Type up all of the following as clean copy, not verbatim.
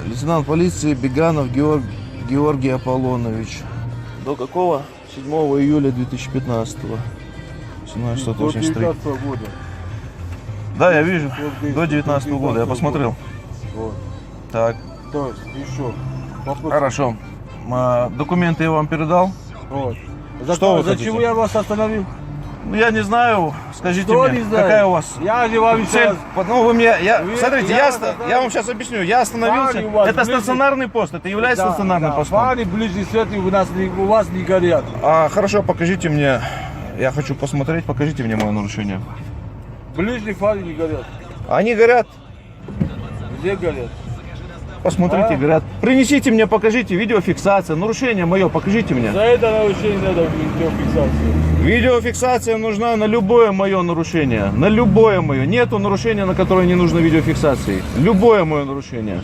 Лейтенант полиции Беганов Георгий Аполлонович. До какого? 7 июля 2015. 1783. До 19 года. Да, я вижу. До 19 года. Я посмотрел. Вот. Так. То есть, еще. Вопрос. Хорошо. Документы я вам передал. Вот. Что вы За хотите? чего я вас остановил? Ну, я не знаю. Скажите Что мне, не знаю? какая у вас Я же вам цель? сейчас... Ну, вы мне... смотрите, я я вам сейчас объясню. Я остановился. Парни у вас Это ближе. стационарный пост. Это является стационарным постом. Фары ближний свет у вас не горят. Хорошо, покажите мне. Я хочу посмотреть. Покажите мне мое нарушение. Ближние фары не горят. Они горят. Где горят? Посмотрите, говорят. Принесите мне, покажите. Видеофиксация. Нарушение мое, покажите мне. За это нарушение надо видеофиксацию. Видеофиксация нужна на любое мое нарушение. На любое мое. Нету нарушения, на которое не нужно видеофиксации. Любое мое нарушение.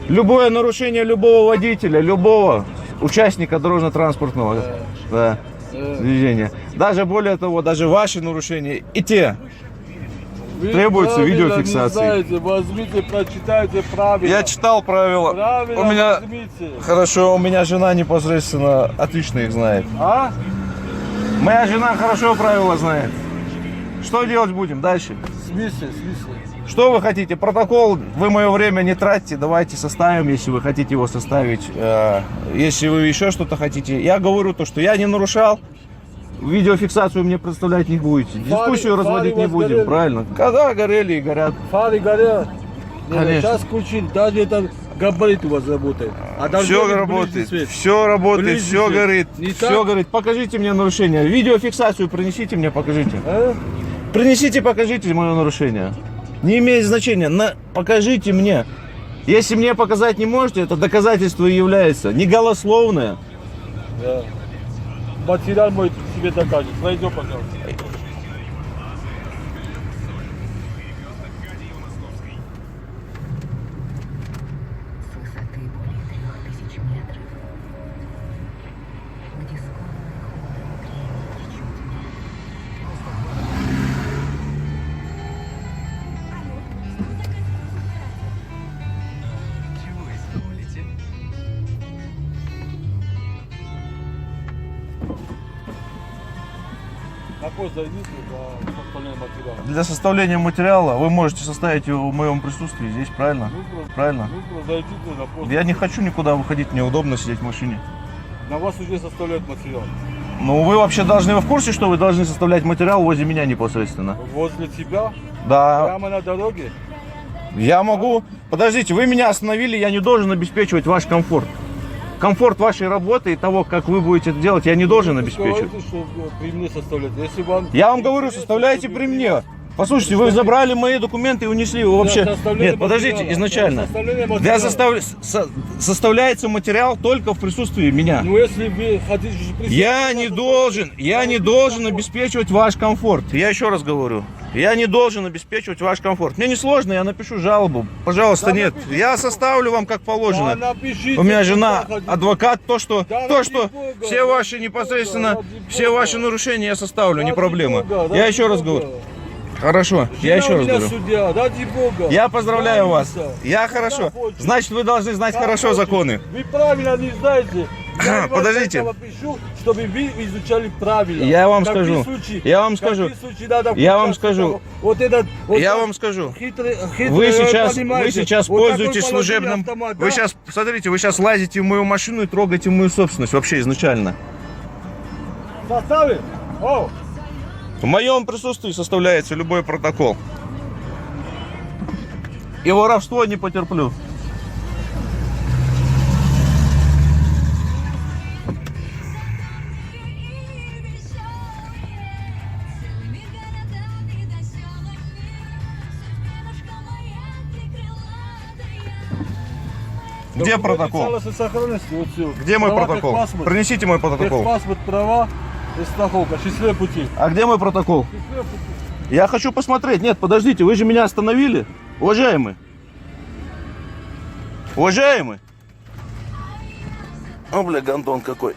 Любое нарушение любого водителя, любого участника дорожно-транспортного движения. Даже более того, даже ваши нарушения и те требуется видеофиксация. Не знаете, возьмите, прочитайте правила. Я читал правила. Правила У меня возьмите. хорошо, у меня жена непосредственно отлично их знает. А? Моя жена хорошо правила знает. Что делать будем дальше? В смысле? Что вы хотите? Протокол, вы мое время не тратьте, давайте составим, если вы хотите его составить. Если вы еще что-то хотите. Я говорю то, что я не нарушал. Видеофиксацию мне представлять не будете. Дискуссию разводить не будем, горели. правильно? Когда горели и горят. Фары горят. Конечно. Сейчас включили, даже это габарит у вас работает. А должно Все быть работает, ближний свет. все работает, Ближний все свет. горит, Не все так? горит. Покажите мне нарушение. Видеофиксацию принесите мне, покажите. А? Принесите, покажите мое нарушение. Не имеет значения. Покажите мне. Если мне показать не можете, это доказательство и является не голословное. Да. Материал мой себе докажет. Пройдем, пожалуйста. С высоты более 3000 метров, где скорым ходом греет чуть На пост зайдите, да, составляем материал. Для составления материала вы можете составить его в моем присутствии здесь, правильно? Правильно. Вы просто зайдите на пост. Я не хочу никуда выходить, мне удобно сидеть в машине. На вас уже составляют материал. Ну, вы вообще должны, вы в курсе, что вы должны составлять материал возле меня непосредственно? Возле тебя? Да. Прямо на дороге? Я могу... Подождите, вы меня остановили, я не должен обеспечивать ваш комфорт. Комфорт вашей работы и того, как вы будете это делать, я не должен обеспечивать. Говорите, что при мне составляют. Если вам... Я вам говорю, составляйте при мне. Послушайте, вы забрали мои документы и унесли его вообще. Нет, подождите, изначально. Составляется материал только в присутствии меня. Ну, если вы хотите... Я не должен обеспечивать ваш комфорт. Я еще раз говорю. Я не должен обеспечивать ваш комфорт. Мне не сложно, я напишу жалобу. Пожалуйста, Да, нет. напишите. Я составлю вам как положено. Да, напишите, У меня жена куда хотите. адвокат, то, что ради все Бога, ваши ради непосредственно, Бога, ради все Бога. ваши нарушения я составлю, не Ради проблема. Бога, Я ради еще раз Бога. говорю. Хорошо, я еще Жена у раз меня говорю. судья, ради Бога. Я поздравляю вас. Нравится. Я Когда хорошо. хочешь. Значит, вы должны знать Как хорошо хочешь. законы. Вы правильно не знаете. Я вам Подождите. этого пишу, чтобы вы изучали правила. Я вам В какие скажу. случаи- Я вам в какие скажу. случаи надо Я вам включаться, скажу. Вот этот, вот Я так вам скажу. хитрый, Вы сейчас понимаете, вот пользуетесь такой служебным. автомат, Вы да? сейчас, смотрите, вы сейчас лазите в мою машину и трогаете мою собственность вообще изначально. Составим? О, В моем присутствии составляется любой протокол. И воровство не потерплю. Где протокол? целостность и сохранность, вот всё. Где мой Права, протокол? техпаспорт. Принесите мой протокол. Техпаспорт, права и страховка. Счастливые пути. А где мой протокол? Счастливые пути. Я хочу посмотреть. Нет, подождите, вы же меня остановили. Уважаемый. Уважаемый. О, бля, гандон какой.